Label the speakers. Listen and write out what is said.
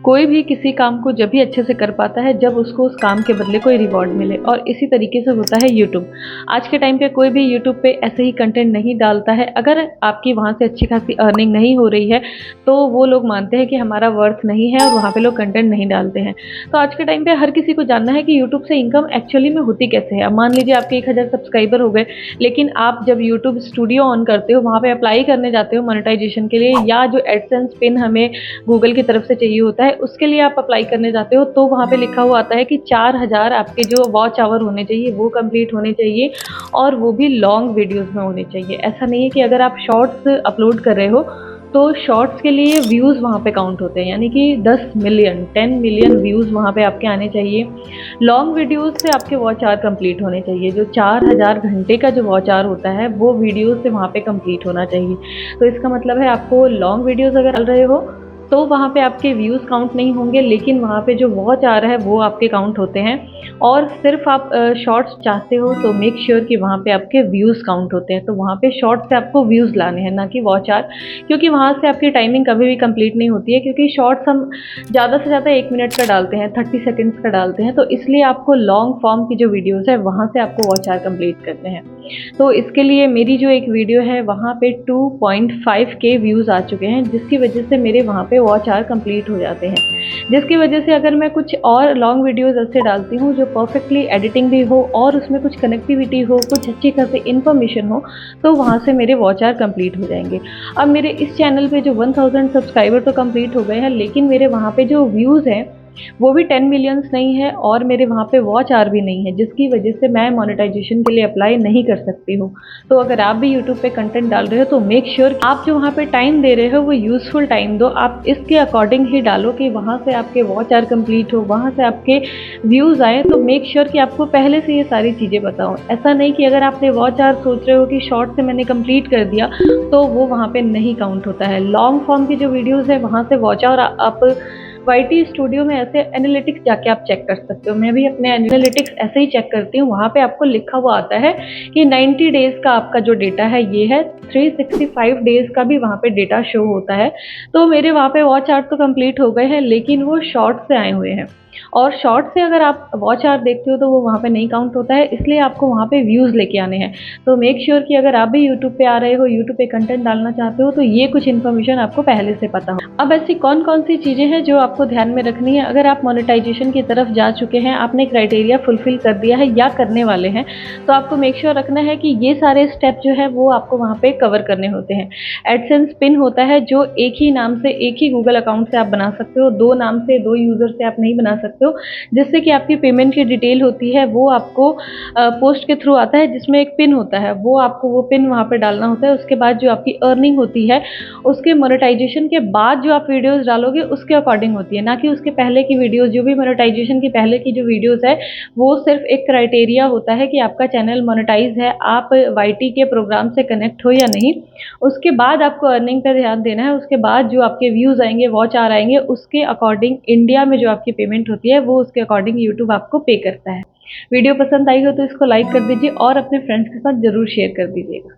Speaker 1: कोई भी किसी काम को जब भी अच्छे से कर पाता है जब उसको उस काम के बदले कोई रिवॉर्ड मिले, और इसी तरीके से होता है यूट्यूब। आज के टाइम पे कोई भी यूट्यूब पे ऐसे ही कंटेंट नहीं डालता है, अगर आपकी वहाँ से अच्छी खासी अर्निंग नहीं हो रही है तो वो लोग मानते हैं कि हमारा वर्थ नहीं है और वहाँ पे लोग कंटेंट नहीं डालते हैं। तो आज के टाइम पे हर किसी को जानना है कि यूट्यूब से इनकम एक्चुअली में होती कैसे है। अब मान लीजिए आपके 1000 सब्सक्राइबर हो गए, लेकिन आप जब यूट्यूब स्टूडियो ऑन करते हो, वहाँ पे अप्लाई करने जाते हो मोनेटाइजेशन के लिए, या जो एडसेंस पिन हमें गूगल की तरफ से चाहिए होता है उसके लिए आप अप्लाई करने जाते हो, तो वहाँ पे लिखा हुआ आता है कि 4000 आपके जो वॉच आवर होने चाहिए वो कंप्लीट होने चाहिए, और वो भी लॉन्ग वीडियोस में होने चाहिए। ऐसा नहीं है कि अगर आप शॉर्ट्स अपलोड कर रहे हो तो शॉर्ट्स के लिए व्यूज़ वहाँ पे काउंट होते हैं, यानी कि 10 मिलियन 10 मिलियन व्यूज़ वहाँ पे आपके आने चाहिए। लॉन्ग वीडियोस से आपके वॉच आवर कंप्लीट होने चाहिए, जो 4000 घंटे का जो वॉच आवर होता है वो वीडियो से वहाँ पे कंप्लीट होना चाहिए। तो इसका मतलब है आपको लॉन्ग वीडियोस अगर डाल रहे हो तो वहाँ पे आपके व्यूज़ काउंट नहीं होंगे, लेकिन वहाँ पे जो वॉच आ रहा है वो आपके काउंट होते हैं। और सिर्फ आप शॉर्ट्स चाहते हो तो मेक श्योर कि वहाँ पे आपके व्यूज़ काउंट होते हैं। तो वहाँ पे शॉर्ट्स से आपको व्यूज़ लाने हैं, ना कि वॉच आवर, क्योंकि वहाँ से आपकी टाइमिंग कभी भी कंप्लीट नहीं होती है, क्योंकि शॉर्ट्स हम ज़्यादा से ज़्यादा 1 मिनट का डालते हैं, 30 सेकेंड्स का डालते हैं, तो इसलिए आपको लॉन्ग फॉर्म की जो वीडियोज़ है वहाँ से आपको वॉच आवर कंप्लीट करने हैं। तो इसके लिए मेरी जो एक वीडियो है वहाँ पे 2.5K व्यूज़ आ चुके हैं, जिसकी वजह से मेरे वहाँ पे वॉच आवर कंप्लीट हो जाते हैं। जिसकी वजह से अगर मैं कुछ और लॉन्ग वीडियोज़ ऐसे डालती हूँ जो परफेक्टली एडिटिंग भी हो और उसमें कुछ कनेक्टिविटी हो, कुछ अच्छी खासी इन्फॉर्मेशन हो, तो वहाँ से मेरे वॉच आवर कंप्लीट हो जाएंगे। अब मेरे इस चैनल पे जो 1000 सब्सक्राइबर तो कंप्लीट हो गए हैं, लेकिन मेरे वहाँ पे जो व्यूज़ हैं वो भी 10 मिलियंस नहीं है, और मेरे वहाँ पे वॉच आवर भी नहीं है, जिसकी वजह से मैं मोनेटाइजेशन के लिए अप्लाई नहीं कर सकती हूँ। तो अगर आप भी यूट्यूब पे कंटेंट डाल रहे हो तो मेक श्योर आप जो वहाँ पे टाइम दे रहे हो वो यूज़फुल टाइम दो। आप इसके अकॉर्डिंग ही डालो कि वहाँ से आपके वॉच आवर कंप्लीट हो, वहाँ से आपके व्यूज़ आए। तो मेक श्योर कि आपको पहले से ये सारी चीज़ें बताओ। ऐसा नहीं कि अगर आपने वॉच आवर सोच रहे हो कि शॉर्ट से मैंने कंप्लीट कर दिया तो वो वहाँ पे नहीं काउंट होता है। लॉन्ग फॉर्म की जो वीडियोज़ है वहाँ से वॉच आवर आप वाईटी स्टूडियो में ऐसे एनालिटिक्स जाके आप चेक कर सकते हो। मैं भी अपने एनालिटिक्स ऐसे ही चेक करती हूँ, वहाँ पे आपको लिखा हुआ आता है कि 90 डेज़ का आपका जो डेटा है ये है, 365 डेज़ का भी वहाँ पे डेटा शो होता है। तो मेरे वहाँ पे वॉच आवर तो कंप्लीट हो गए हैं, लेकिन वो शॉर्ट से आए हुए हैं, और शॉर्ट से अगर आप वॉच आवर देखते हो तो वो वहाँ पे नहीं काउंट होता है, इसलिए आपको वहाँ पे व्यूज़ लेके आने हैं। तो मेक श्योर कि अगर आप भी यूट्यूब पे आ रहे हो, यूट्यूब पे कंटेंट डालना चाहते हो, तो ये कुछ इन्फॉर्मेशन आपको पहले से पता हो। अब ऐसी कौन कौन सी चीज़ें हैं जो आपको ध्यान में रखनी है। अगर आप मोनेटाइजेशन की तरफ जा चुके हैं, आपने क्राइटेरिया फुलफिल कर दिया है या करने वाले हैं, तो आपको मेक श्योर रखना है कि ये सारे स्टेप जो है वो आपको वहाँ पे कवर करने होते हैं। एडसेंस पिन होता है जो एक ही नाम से, एक ही गूगल अकाउंट से आप बना सकते हो, 2 नाम से 2 यूज़र से आप नहीं बना सकते हो, जिससे कि आपकी पेमेंट की डिटेल होती है वो आपको पोस्ट के थ्रू आता है, जिसमें एक पिन होता है, वो आपको वो पिन वहाँ पे डालना होता है। उसके बाद जो आपकी अर्निंग होती है उसके मोनेटाइजेशन के बाद जो आप वीडियोस डालोगे उसके अकॉर्डिंग होती है, ना कि उसके पहले की वीडियोस। जो भी मोनेटाइजेशन की पहले की जो वीडियोस है वो सिर्फ एक क्राइटेरिया होता है कि आपका चैनल मोनेटाइज है, आप वाईटी के प्रोग्राम से कनेक्ट हो या नहीं। उसके बाद आपको अर्निंग पे ध्यान देना है। उसके बाद जो आपके व्यूज़ आएंगे, वॉच आवर आएंगे, उसके अकॉर्डिंग इंडिया में जो आपकी पेमेंट होती है वो उसके अकॉर्डिंग यूट्यूब आपको पे करता है। वीडियो पसंद आई हो तो इसको लाइक कर दीजिए और अपने फ्रेंड्स के साथ ज़रूर शेयर कर दीजिएगा।